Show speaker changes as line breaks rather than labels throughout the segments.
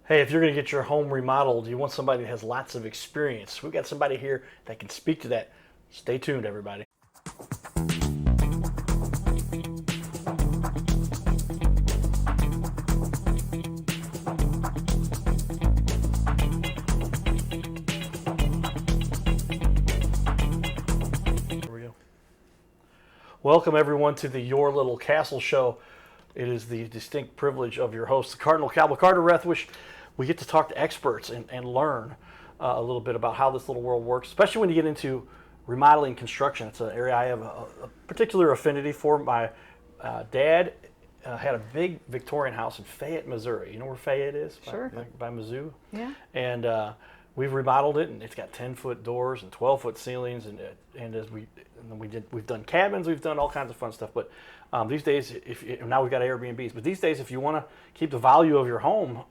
Hey, if you're going to get your home remodeled, you want somebody that has lots of experience. We've got somebody here that can speak to that. Stay tuned, everybody. Here we go. Welcome, everyone, to the Your Little Castle Show. It is the distinct privilege of your host, the Cardinal Cowboy, Carter Rethwish. We get to talk to experts and learn a little bit about how this little world works, especially when you get into remodeling construction. It's an area I have a particular affinity for. My dad had a big Victorian house in Fayette, Missouri. You know where Fayette is?
Sure.
By Mizzou.
Yeah.
And we've remodeled it, and it's got 10-foot doors and 12-foot ceilings, we've done cabins, we've done all kinds of fun stuff. But these days, now we've got Airbnbs. But these days, if you want to keep the value of your home,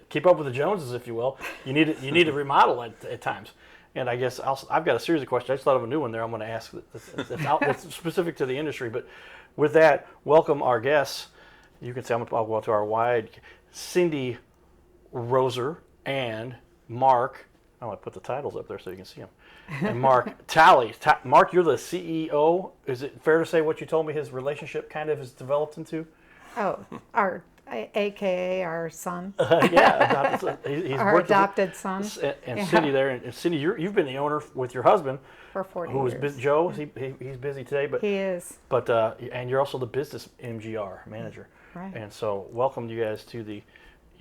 keep up with the Joneses, if you will, you need to remodel at times. And I guess I've got a series of questions. I just thought of a new one there I'm going to ask that's specific to the industry. But with that, welcome our guests. You can say I'm going to go to our wide, Cindy Roeser and Mark. I want to put the titles up there so you can see them. And Mark Talley. Mark, you're the CEO. Is it fair to say what you told me his relationship kind of has developed into?
Oh, our AKA our son.
Yeah, he's
our adopted son.
And
Yeah.
Cindy there, and Cindy, you've been the owner with your husband
For 40
who is
years.
Joe. He's busy today, but
He is.
But and you're also the business MGR manager.
Right.
And so welcome you guys to the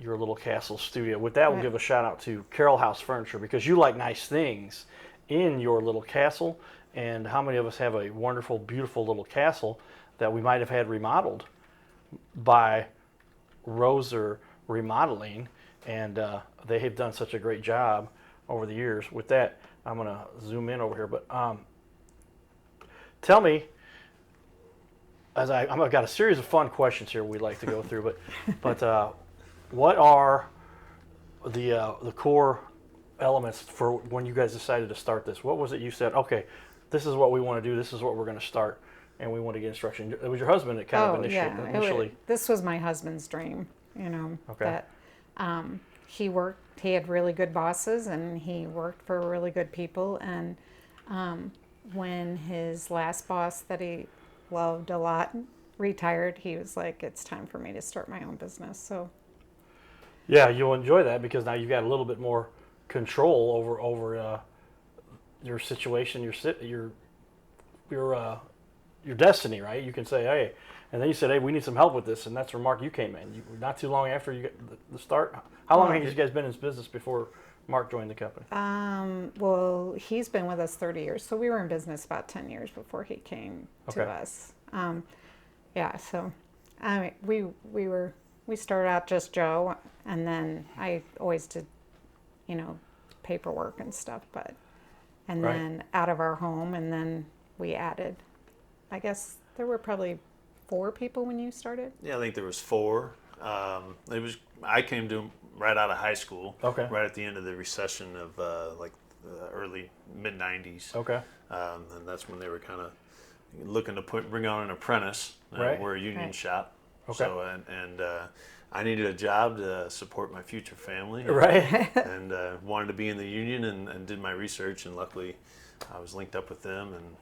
Your Little Castle studio. With that, we'll
Right.
give a shout out to Carroll House Furniture because you like nice things in your little castle. And how many of us have a wonderful, beautiful little castle that we might have had remodeled by Roeser Remodeling, and they have done such a great job over the years. With that, I'm going to zoom in over here. But tell me, I've got a series of fun questions here we'd like to go through. But what are the core elements for when you guys decided to start this? What was it you said? Okay, this is what we want to do. This is what we're going to start. And we want to get instruction. It was your husband that kind of initially.
This was my husband's dream,
Okay.
that he worked, he had really good bosses and he worked for really good people. And when his last boss that he loved a lot retired, he was like, it's time for me to start my own business. So.
Yeah, you'll enjoy that because now you've got a little bit more control over your situation, your destiny, right? You can say, hey, and then you said, hey, we need some help with this, and that's where Mark, you came in. Not too long after you got the start. How long have you guys been in this business before Mark joined the company?
Well, he's been with us 30 years, so we were in business about 10 years before he came to us. So I mean, we started out just Joe, and then I always did, paperwork and stuff, and
Right.
then out of our home, and then we added. I guess there were probably 4 people when you started.
Yeah, I think there was 4. I came to him right out of high school.
Okay.
Right at the end of the recession of early mid '90s.
Okay.
And that's when they were kind of looking to bring on an apprentice.
Right.
We're a union
Right.
shop.
Okay.
So I needed a job to support my future family.
Right.
And wanted to be in the union and did my research, and luckily I was linked up with them. And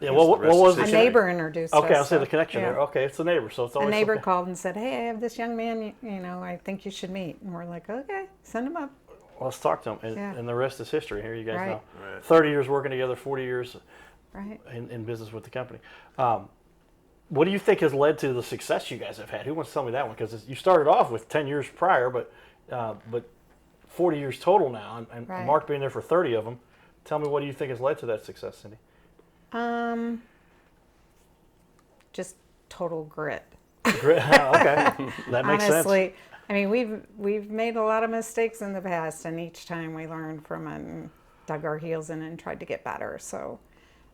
Yeah. What was
A
the
neighbor introduced us.
Okay, I'll say
so,
the connection
yeah.
there. Okay, it's the neighbor, so it's
A
always
neighbor
something.
called and said, hey, I have this young man, I think you should meet. And we're like, okay, send him up.
Well, let's talk to him,
Yeah.
and the rest is history. Here you guys
Right.
know.
Right.
30 years working together, 40 years
Right.
in business with the company. What do you think has led to the success you guys have had? Who wants to tell me that one? Because you started off with 10 years prior, but 40 years total now, and
Right.
Mark being there for 30 of them. Tell me, what do you think has led to that success, Cindy?
Just total grit.
Great. Okay, that makes
Honestly,
sense.
I mean, we've made a lot of mistakes in the past, and each time we learned from it and dug our heels in and tried to get better. So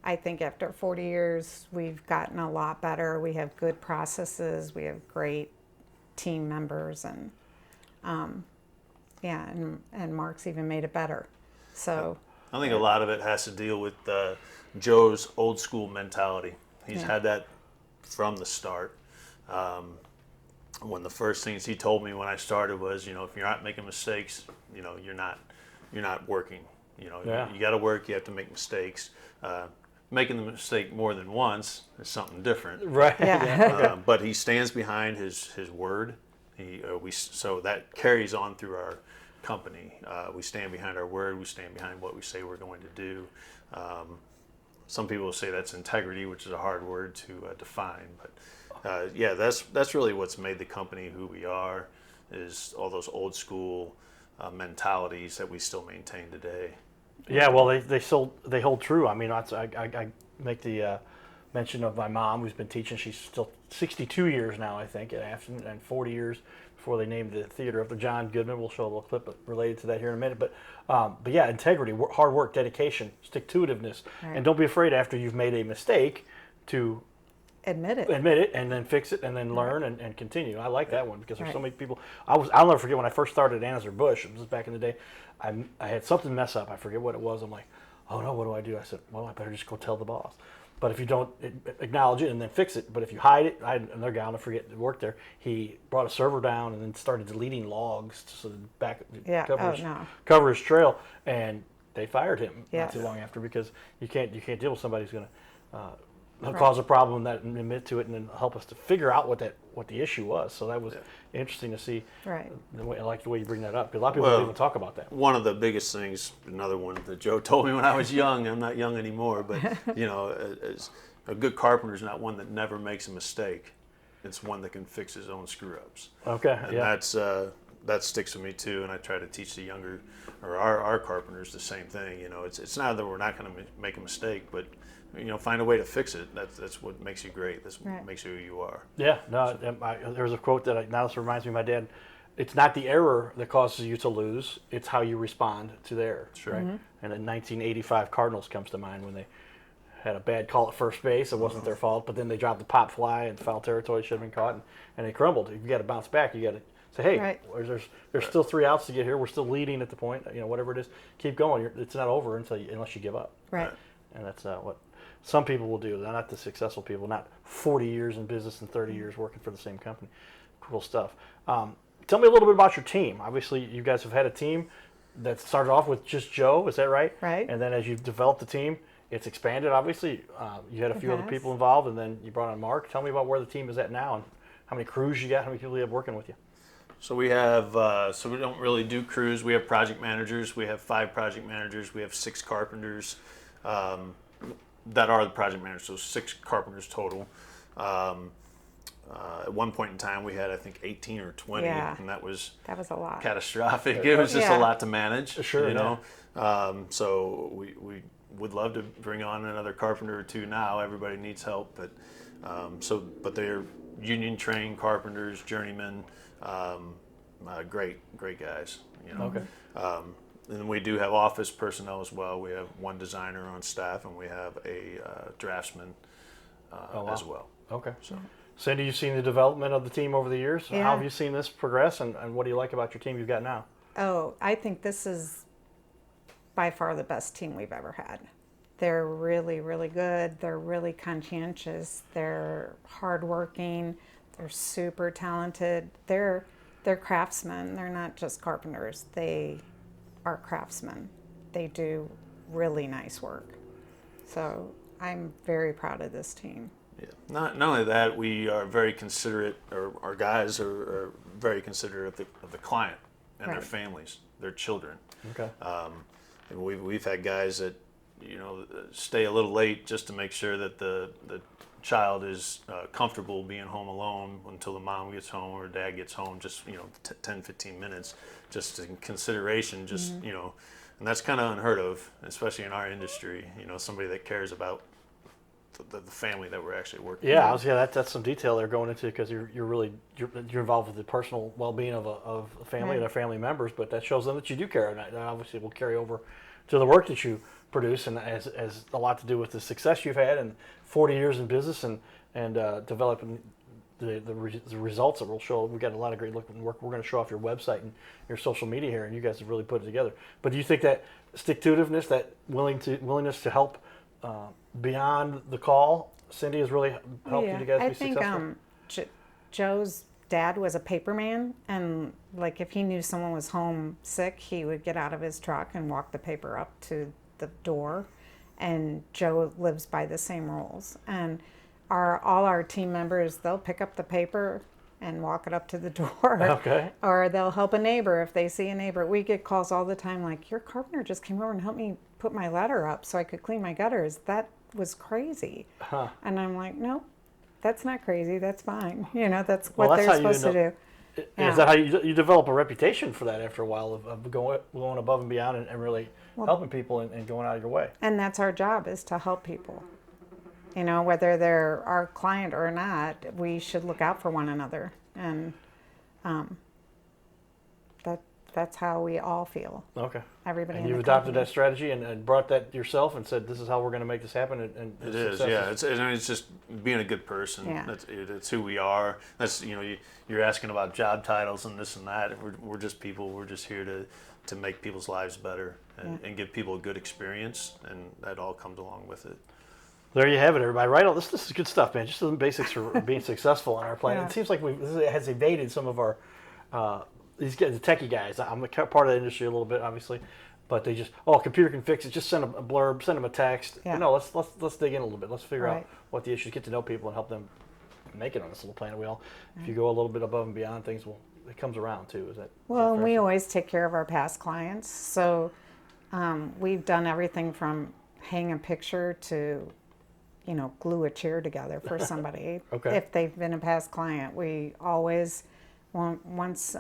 I think after 40 years, we've gotten a lot better. We have good processes. We have great team members, and and Mark's even made it better. So
I think a lot of it has to deal with Joe's old school mentality. He's
Yeah.
had that from the start. one of the first things he told me when I started was, if you're not making mistakes, you're not working.
Yeah.
You got to work. You have to make mistakes. Making the mistake more than once is something different.
Right.
Yeah.
But he stands behind his word. So that carries on through our company. We stand behind our word. We stand behind what we say we're going to do. Some people will say that's integrity, which is a hard word to define. But that's really what's made the company who we are. Is all those old school mentalities that we still maintain today.
Yeah, well, they hold true. I mean, I make the mention of my mom, who's been teaching. She's still 62 years now, I think, and 40 years before they named the theater after John Goodman. We'll show a little clip related to that here in a minute. But yeah, integrity, hard work, dedication, stick-to-itiveness,
Right.
and don't be afraid after you've made a mistake to
Admit it.
and then fix it and then learn and continue. I like that one because there's so
Right.
many people. I'll never forget when I first started at Anheuser-Busch. It was back in the day. I had something mess up. I forget what it was. I'm like, oh no, what do I do? I said, well, I better just go tell the boss. But if you don't acknowledge it and then fix it, but if you hide it, another guy, I'll never forget, that worked there. He brought a server down and then started deleting logs so the back
Yeah.
cover his trail, and they fired him
Yeah.
not too long after because you can't deal with somebody who's going to cause a problem and admit to it and then help us to figure out what the issue was. So that was interesting to see.
Right.
I like the way you bring that up because a lot of people don't even talk about that.
One of the biggest things, another one that Joe told me when I was young. I'm not young anymore, but as a good carpenter is not one that never makes a mistake. It's one that can fix his own screw ups.
Okay.
And
Yeah.
that sticks with me too. And I try to teach the younger or our carpenters the same thing. It's not that we're not going to make a mistake, but find a way to fix it. That's what makes you great. That's what
Right.
makes you who you are.
Yeah. No. There's a quote that now this reminds me of my dad. It's not the error that causes you to lose. It's how you respond to the error.
Sure.
Right? And the 1985 Cardinals comes to mind when they had a bad call at first base. It wasn't their fault, but then they dropped the pop fly in foul territory, should have been caught, and they crumbled. If you got to bounce back, you got to say, hey,
Right.
there's still 3 outs to get here. We're still leading at the point. Whatever it is, keep going. It's not over unless you give up.
Right.
And that's what some people will do. They're not the successful people, not 40 years in business and 30 years working for the same company. Cool stuff. Tell me a little bit about your team. Obviously, you guys have had a team that started off with just Joe. Is that right?
Right.
And then as you've developed the team, it's expanded, obviously. You had a few other
has.
people involved, and then you brought on Mark. Tell me about where the team is at now and how many crews you got, how many people you have working with you.
So we have, so we don't really do crews. We have project managers. We have 5 project managers. We have 6 carpenters that are the project managers. So 6 carpenters total. At one point in time, we had, I think, 18 or 20,
Yeah.
and that was
a lot.
catastrophic. It was just a
Yeah.
lot to manage.
Sure,
So we would love to bring on another carpenter or 2 now. Everybody needs help, but they're union trained carpenters, journeymen, great guys.
Okay.
And we do have office personnel as well. We have 1 designer on staff, and we have a draftsman as well.
Okay. So, Cindy, you've seen the development of the team over the years.
Yeah.
How have you seen this progress, and what do you like about your team you've got now?
Oh, I think this is by far the best team we've ever had. They're really, really good. They're really conscientious. They're hardworking. They're super talented. They're craftsmen. They're not just carpenters. They are craftsmen. They do really nice work. So I'm very proud of this team.
Yeah. Not only that, we are very considerate, or our guys are very considerate of the client and their
Right.
families, their children.
Okay.
And we've had guys that stay a little late just to make sure that the child is comfortable being home alone until the mom gets home or dad gets home. Just 10, 15 minutes, just in consideration. And that's kind of unheard of, especially in our industry. Somebody that cares about the family that we're actually working with.
That's some detail they're going into because you're involved with the personal well-being of a family
Right.
and their family members, but that shows them that you do care, and that obviously will carry over to the work that you produce, and has a lot to do with the success you've had and 40 years in business and developing the results that we'll show. We've got a lot of great looking work. We're going to show off your website and your social media here, and you guys have really put it together. But do you think that stick-to-itiveness, that willingness to help beyond the call, Cindy, has really helped you guys
I
be
think
successful?
Joe's dad was a paperman, and like if he knew someone was home sick, he would get out of his truck and walk the paper up to the door. And Joe lives by the same rules. And all our team members, they'll pick up the paper and walk it up to the door.
Okay.
Or they'll help a neighbor if they see a neighbor. We get calls all the time like, your carpenter just came over and helped me put my ladder up so I could clean my gutters. That was crazy.
Huh.
And I'm like, no, that's not crazy. That's fine. You know, that's
Well,
what
that's
they're
how you
supposed to
end
do.
Is that how you develop a reputation for that after a while of going above and beyond and really helping people and going out of your way?
And that's our job, is to help people. You know, whether they're our client or not, we should look out for one another. And that's how we all feel.
Okay.
Everybody
And
in
you've
the
adopted
company.
that strategy and brought that yourself and said, this is how we're going to make this happen. And
It is, yeah. It's just being a good person.
Yeah.
It's who we are. That's, you know, you're asking about job titles and this and that. We're just people. We're just here to make people's lives better and give people a good experience, and that all comes along with it.
There you have it, everybody. Right on. This is good stuff, man. Just some basics for being successful on our planet.
Yeah.
It seems like this has evaded some of our these guys, the techie guys. I'm a part of that industry a little bit, obviously, but they just a computer can fix it. Just send them a blurb, send them a text.
Yeah.
No, let's dig in a little bit. Let's figure out
Right.
what the issues. Get to know people and help them make it on this little planet. If you go a little bit above and beyond, it comes around too. Is that
Well,
fair?
we always take care of our past clients. So we've done everything from hang a picture to, you know, glue a chair together for somebody.
Okay.
If they've been a past client, we always, once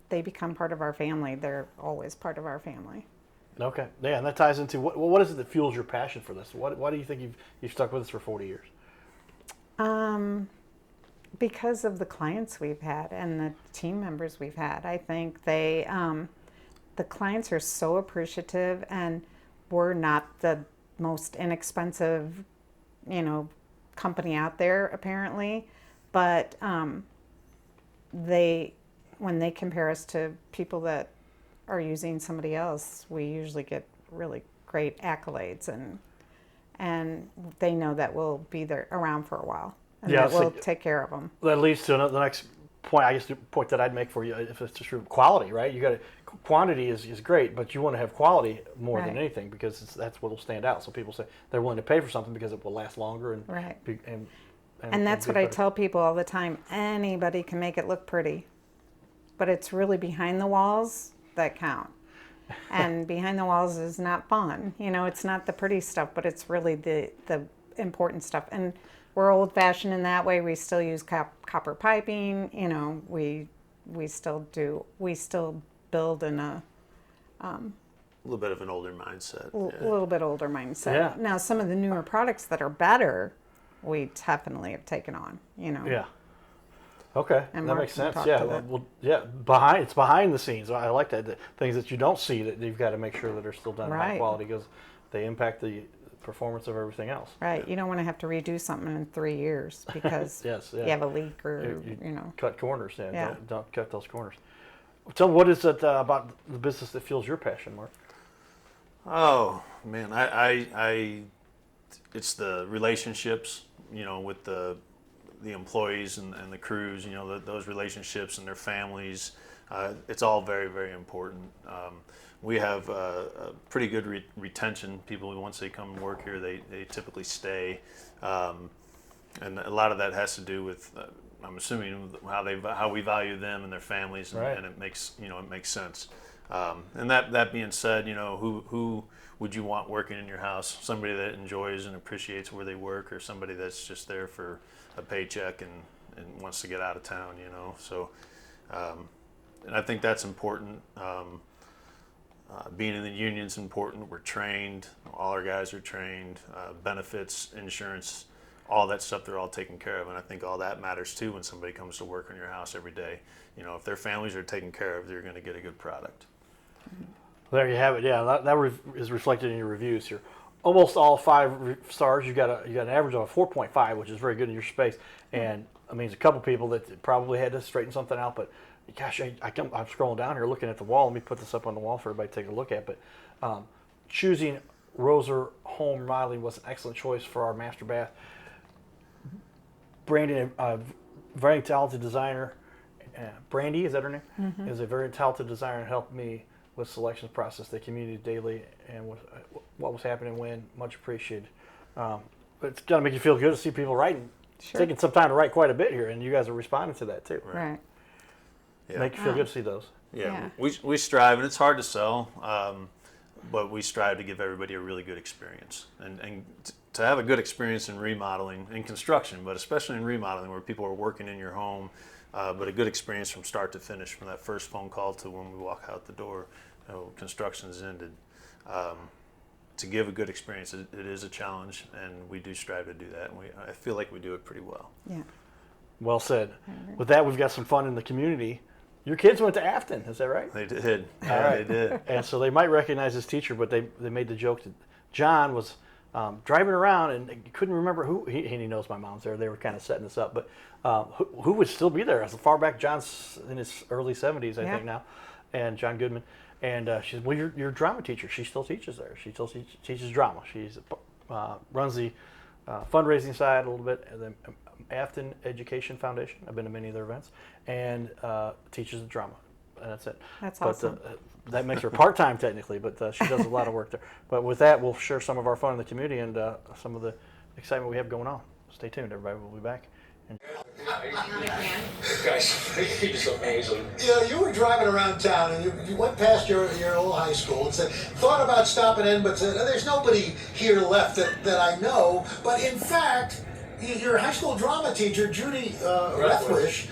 they become part of our family, they're always part of our family.
Okay. Yeah, and that ties into what is it that fuels your passion for this? Why do you think you've stuck with us for 40 years?
Because of the clients we've had and the team members we've had. I think the clients are so appreciative, and we're not the most inexpensive, you know, company out there apparently, but when they compare us to people that are using somebody else, we usually get really great accolades, and they know that we'll be there around for a while, and
Yeah,
that we'll
so-
take care of them.
That leads to the next point. I guess the point that I'd make for you, if it's true, quality, right? You got quantity is great, but you want to have quality more than
Right.
anything, because that's what will stand out. So people say they're willing to pay for something because it will last longer and
Right.
and
that's
be
what I
better.
tell people all the time. Anybody can make it look pretty, but it's really behind the walls that count. And behind the walls is not fun. You know, it's not the pretty stuff, but it's really the important stuff. And we're old fashioned in that way. We still use copper piping. You know, we still build in a
A little bit of an older mindset.
little bit older mindset.
Yeah.
Now, some of the newer products that are better, we definitely have taken on. You know.
Yeah. Okay,
And
that
Mark
makes
can
sense.
talk
Yeah,
to that.
well, yeah, it's behind the scenes. I like that. The things that you don't see that you've got to make sure that are still done in high
Right.
quality, because they impact the performance of everything else.
Right. You don't want to have to redo something in 3 years because
Yes, yeah.
you have a leak or,
You
you know.
cut corners. Yeah,
Yeah.
Don't cut those corners. So, what is it about the business that fuels your passion, Mark?
Oh man, I it's the relationships, you know, with the employees and the crews, you know, those relationships and their families. It's all very, very important. We have a pretty good retention. People, once they come and work here, they typically stay, and a lot of that has to do with, I'm assuming, how we value them and their families, and,
Right.
and it makes sense. And that being said, you know, who would you want working in your house? Somebody that enjoys and appreciates where they work, or somebody that's just there for a paycheck and wants to get out of town, you know? So, and I think that's important. Being in the union's important. We're trained. All our guys are trained. Benefits, insurance, all that stuff, they're all taken care of. And I think all that matters too when somebody comes to work in your house every day. You know, if their families are taken care of, they're going to get a good product.
There you have it. Yeah, that is reflected in your reviews here. Almost all 5 stars. You got an average of a 4.5, which is very good in your space. And I mean, there's a couple people that probably had to straighten something out. But gosh, I'm scrolling down here looking at the wall. Let me put this up on the wall for everybody to take a look at. But choosing Roeser Home Remodeling was an excellent choice for our master bath. Brandon, a very talented designer, Brandy, is that her name? Is a very talented designer and helped me with selections process. They communicated daily and what was happening when, much appreciated. But it's got to make you feel good to see people writing, taking some time to write quite a bit here, and you guys are responding to that too.
Right.
Yeah.
Make you feel good to see those.
Yeah. We strive, and it's hard to sell, but we strive to give everybody a really good experience. And to have a good experience in remodeling, in construction, but especially in remodeling where people are working in your home, but a good experience from start to finish, from that first phone call to when we walk out the door, construction's ended. To give a good experience, it is a challenge, and we do strive to do that, and I feel like we do it pretty well.
Yeah.
Well said. With that, we've got some fun in the community. Your kids went to Afton, is that right?
They did.
All
Yeah,
right.
they did.
And so they might recognize his teacher, but they made the joke that John was driving around and he couldn't remember who, he knows my mom's there, they were kind of setting this up, but who would still be there as far back? John's in his early 70s, I think now, and John Goodman. And she said, well, your drama teacher, she still teaches there. She still teaches drama. She's runs the fundraising side a little bit, and then Afton Education Foundation. I've been to many of their events, and teaches the drama. And that's it.
That's
but,
awesome.
That makes her part-time technically, but she does a lot of work there. But with that, we'll share some of our fun in the community and some of the excitement we have going on. Stay tuned, everybody. We'll be back.
Guys, he's amazing.
You were driving around town and you went past your old high school and said, thought about stopping in, but said, there's nobody here left that I know. But in fact, your high school drama teacher, Judy Rethwish,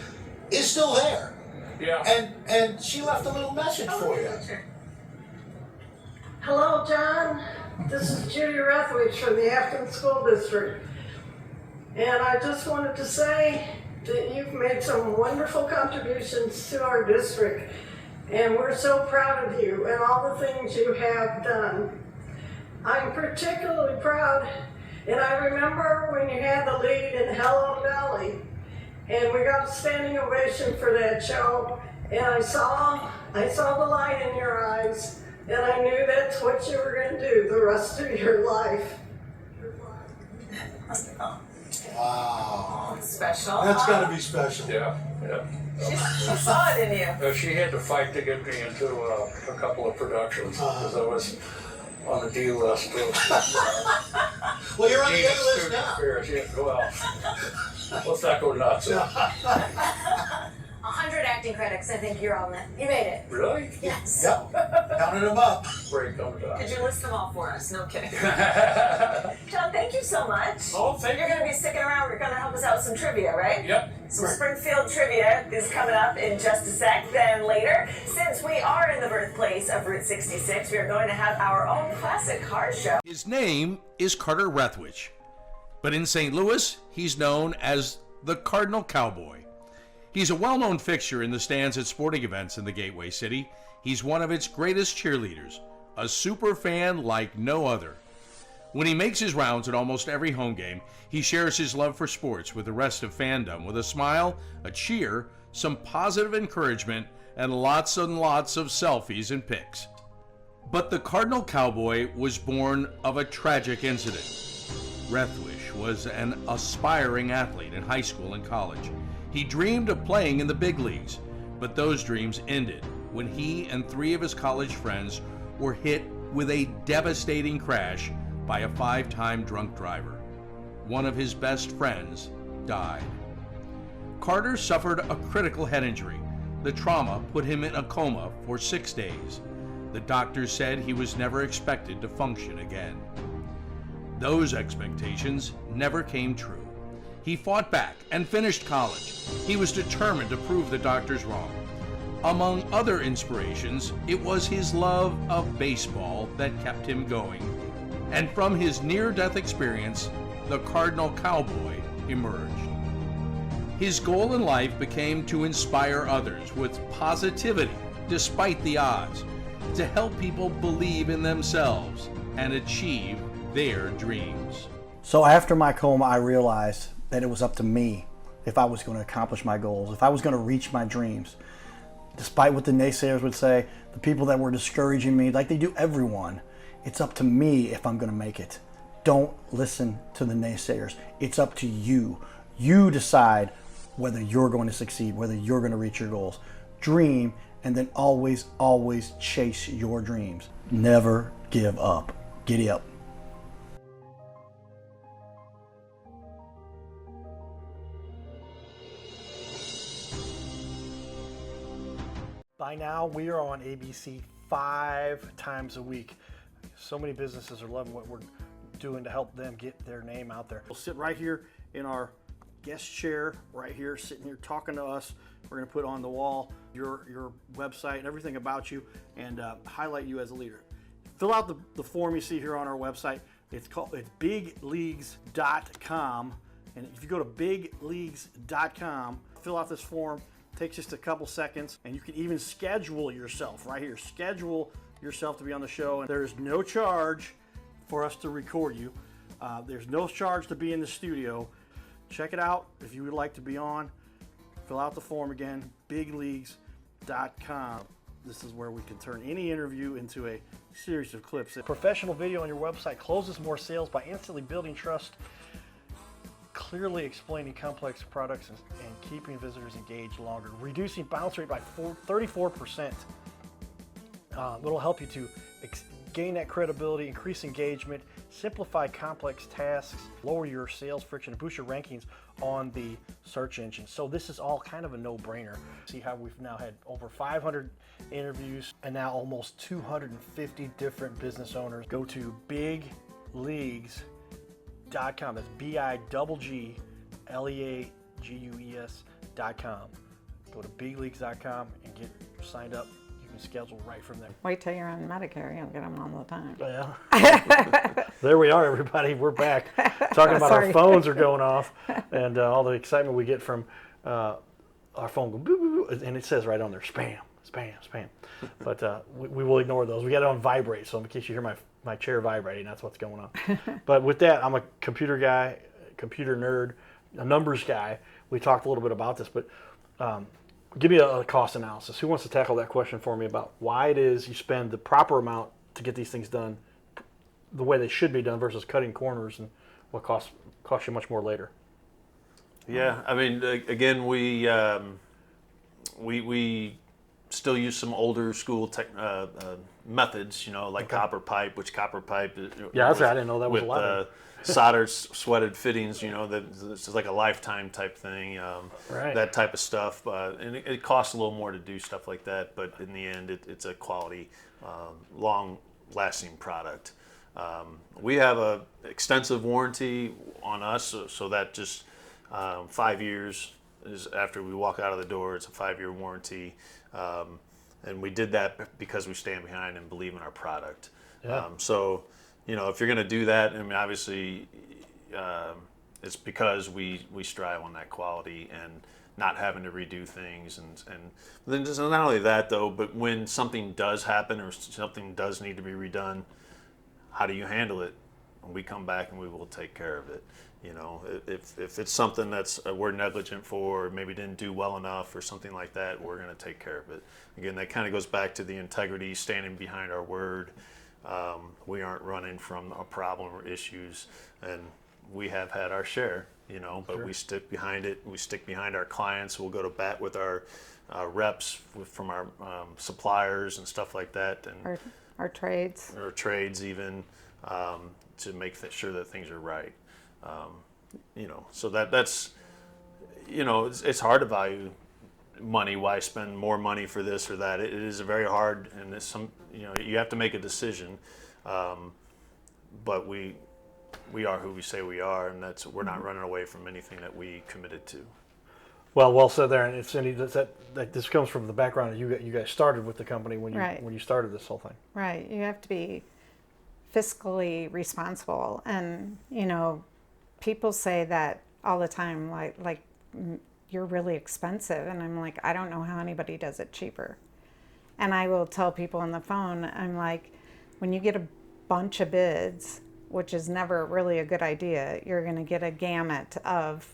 is still there.
Yeah.
And she left a little message for you.
Hello, John. This is Judy Rethwish from the Afton School District. And I just wanted to say that you've made some wonderful contributions to our district. And we're so proud of you and all the things you have done. I'm particularly proud, and I remember when you had the lead in Hello Dolly, and we got a standing ovation for that show, and I saw the light in your eyes, and I knew that's what you were going to do the rest of your life.
Wow.
Oh, special.
That's got to be special.
Yeah.
She saw it in you.
She had to fight to get me into a couple of productions because I was on the D list.
Well, you're on the A list now.
Affairs. Yeah, well, let's not go nuts.
100 acting credits, I think you're on that. You made it.
Really?
Yes.
Yep. Counted them up.
Break them down.
Could you list them all for us? No kidding. John, thank you so much.
Oh, thank
You're going to be sticking around. You're going to help us out with some trivia, right?
Yep.
Some Springfield trivia is coming up in just a sec. Then later, since we are in the birthplace of Route 66, we are going to have our own classic car show.
His name is Carter Rethwish, but in St. Louis, he's known as the Cardinal Cowboy. He's a well-known fixture in the stands at sporting events in the Gateway City. He's one of its greatest cheerleaders, a super fan like no other. When he makes his rounds at almost every home game, he shares his love for sports with the rest of fandom with a smile, a cheer, some positive encouragement, and lots and lots of selfies and pics. But the Cardinal Cowboy was born of a tragic incident. Rethwish was an aspiring athlete in high school and college. He dreamed of playing in the big leagues, but those dreams ended when he and 3 of his college friends were hit with a devastating crash by a 5-time drunk driver. One of his best friends died. Carter suffered a critical head injury. The trauma put him in a coma for 6 days. The doctors said he was never expected to function again. Those expectations never came true. He fought back and finished college. He was determined to prove the doctors wrong. Among other inspirations, it was his love of baseball that kept him going. And from his near-death experience, the Cardinal Cowboy emerged. His goal in life became to inspire others with positivity despite the odds, to help people believe in themselves and achieve their dreams.
So after my coma, I realized that it was up to me if I was going to accomplish my goals, if I was going to reach my dreams. Despite what the naysayers would say, the people that were discouraging me, like they do everyone, it's up to me if I'm going to make it. Don't listen to the naysayers. It's up to you. You decide whether you're going to succeed, whether you're going to reach your goals. Dream, and then always, always chase your dreams. Never give up. Giddy up. By now, we are on ABC 5 times a week. So many businesses are loving what we're doing to help them get their name out there. We'll sit right here in our guest chair, right here, sitting here talking to us. We're going to put on the wall your website and everything about you, and highlight you as a leader. Fill out the form you see here on our website. It's bigleagues.com, and if you go to bigleagues.com, fill out this form. Takes just a couple seconds, and you can even schedule yourself right here. Schedule yourself to be on the show, and there's no charge for us to record you. There's no charge to be in the studio. Check it out if you would like to be on. Fill out the form again, bigleagues.com. This is where we can turn any interview into a series of clips. A professional video on your website closes more sales by instantly building trust, clearly explaining complex products, and keeping visitors engaged longer, reducing bounce rate by 34%. It'll help you to gain that credibility, increase engagement, simplify complex tasks, lower your sales friction, and boost your rankings on the search engine. So this is all kind of a no-brainer. See how we've now had over 500 interviews and now almost 250 different business owners. Go to bigleagues.com. That's bigleagues.com. Go to bigleagues.com and get signed up. You can schedule right from there.
Wait till you're on Medicare, you'll get them all the time.
Yeah. There we are, everybody. We're back. Talking about our phones are going off, and all the excitement we get from our phone go boo, boo, boo, and it says right on there, spam, spam, spam. But we will ignore those. We got it on vibrate, so in case you hear my chair vibrating, that's what's going on. But with that, I'm a computer guy, computer nerd, a numbers guy. We talked a little bit about this, but give me a cost analysis. Who wants to tackle that question for me about why it is you spend the proper amount to get these things done the way they should be done versus cutting corners, and what costs you much more later?
Yeah, I mean, again, we still use some older school methods, like copper pipe, which copper pipe is,
I didn't know that was allowed.
Soldered, sweated fittings, that this is like a lifetime type thing,
right.
That type of stuff. And it costs a little more to do stuff like that, but in the end, it's a quality, long-lasting product. We have a extensive warranty on us, so that just 5 years is after we walk out of the door. It's a 5-year warranty, and we did that because we stand behind and believe in our product.
Yeah.
So, if you're going to do that, I mean, obviously, it's because we strive on that quality and not having to redo things, and then just not only that though, but when something does happen or something does need to be redone, how do you handle it? And we come back and we will take care of it. If it's something that's we're negligent for, or maybe didn't do well enough or something like that, we're going to take care of it. Again, that kind of goes back to the integrity, standing behind our word. We aren't running from a problem or issues, and we have had our share, but sure. We stick behind it. We stick behind our clients. We'll go to bat with our reps from our suppliers and stuff like that, and
our trades.
Or trades even, to make sure that things are right. So that's it's hard to value money. Why spend more money for this or that? It is very hard, and it's you have to make a decision. But we are who we say we are, and we're not running away from anything that we committed to.
Well said there, and it's Cindy. That this comes from the background that you guys started with the company when you started this whole thing.
Right. You have to be fiscally responsible, and people say that all the time, like you're really expensive, and I'm like, I don't know how anybody does it cheaper. And I will tell people on the phone, I'm like, when you get a bunch of bids, which is never really a good idea, you're going to get a gamut of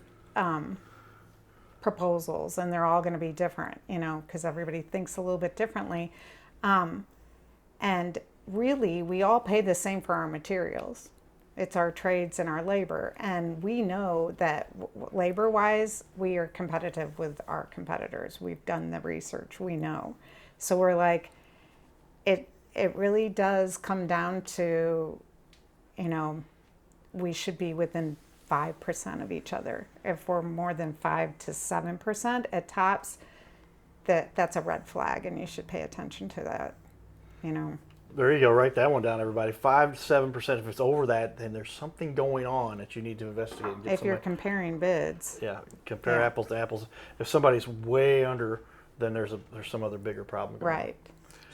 proposals, and they're all going to be different, because everybody thinks a little bit differently. And really, we all pay the same for our materials. It's our trades and our labor. And we know that labor-wise, we are competitive with our competitors. We've done the research, we know. So we're like, it really does come down to, you know, we should be within 5% of each other. If we're more than 5 to 7% at tops, that's a red flag, and you should pay attention to that, you know.
There you go. Write that one down, everybody. 5 to 7%. If it's over that, then there's something going on that you need to investigate. And get
If you're comparing bids.
Yeah, compare apples to apples. If somebody's way under, then there's some other bigger problem going on.
Right.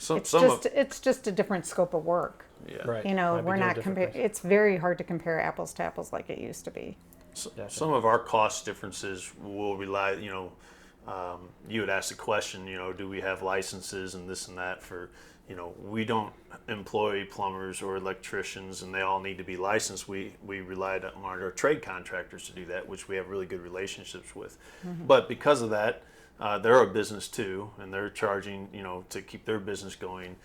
It's just a different scope of work.
Yeah.
Right.
You know,
Might be
we're
doing
not
different
comparing.
things.
It's very hard to compare apples to apples like it used to be.
Some of our cost differences will rely, you know, you had asked the question, you know, do we have licenses and this and that for, you know, we don't employ plumbers or electricians and they all need to be licensed. We relied on our trade contractors to do that, which we have really good relationships with. But because of that, they're a business too, and they're charging, you know, to keep their business going.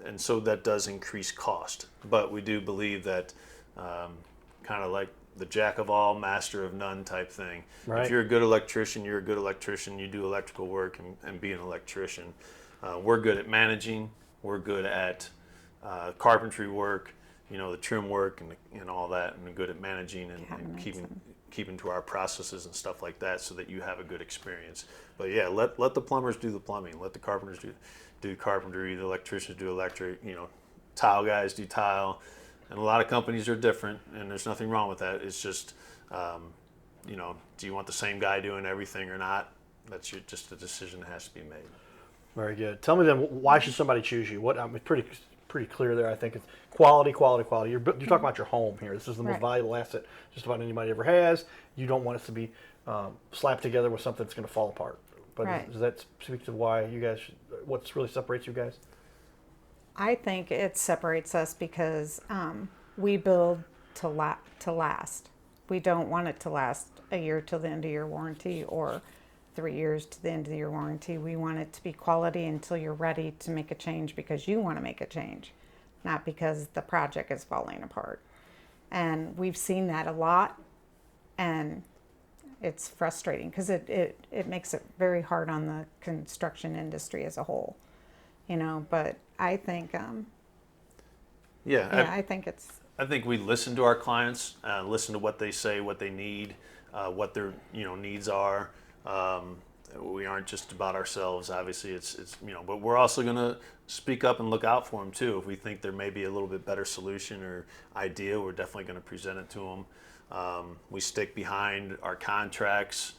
And so that does increase cost. But we do believe that kind of like the jack of all, master of none type thing.
Right.
If you're a good electrician, you're a good electrician. You do electrical work and be an electrician. We're good at managing. We're good at carpentry work, you know, the trim work and all that, and good at managing and keeping to our processes and stuff like that, so that you have a good experience. But yeah, let the plumbers do the plumbing. Let the carpenters do carpentry. The electricians do electric. You know, tile guys do tile. And a lot of companies are different, and there's nothing wrong with that. It's just, you know, do you want the same guy doing everything or not? That's just a decision that has to be made.
Very good. Tell me then, why should somebody choose you? What I'm pretty clear there. I think it's quality. You're talking about your home here. This is the most
Right.
valuable asset just about anybody ever has. You don't want it to be slapped together with something that's going to fall apart. But
Right.
does that speak to why you guys? What really separates you guys?
I think it separates us because we build to last. We don't want it to last a year till the end of your warranty or 3 years to the end of your warranty. We want it to be quality until you're ready to make a change because you want to make a change, not because the project is falling apart. And we've seen that a lot, and it's frustrating because it makes it very hard on the construction industry as a whole, you know. But I think, I think
we listen to our clients, listen to what they say, what they need, what their needs are. We aren't just about ourselves. Obviously, it's but we're also going to speak up and look out for them too. If we think there may be a little bit better solution or idea, we're definitely going to present it to them. We stick behind our contracts.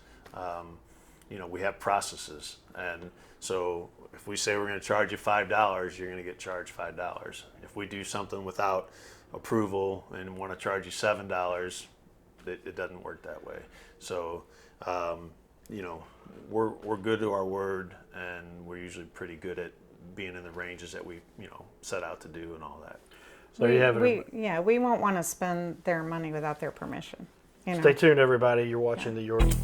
We have processes, and so if we say we're going to charge you $5, you're going to get charged $5. If we do something without approval and want to charge you $7, it doesn't work that way. So, we're good to our word, and we're usually pretty good at being in the ranges that we, set out to do and all that.
So there you have it.
We won't want to spend their money without their permission.
Stay tuned, everybody. You're watching the Yours.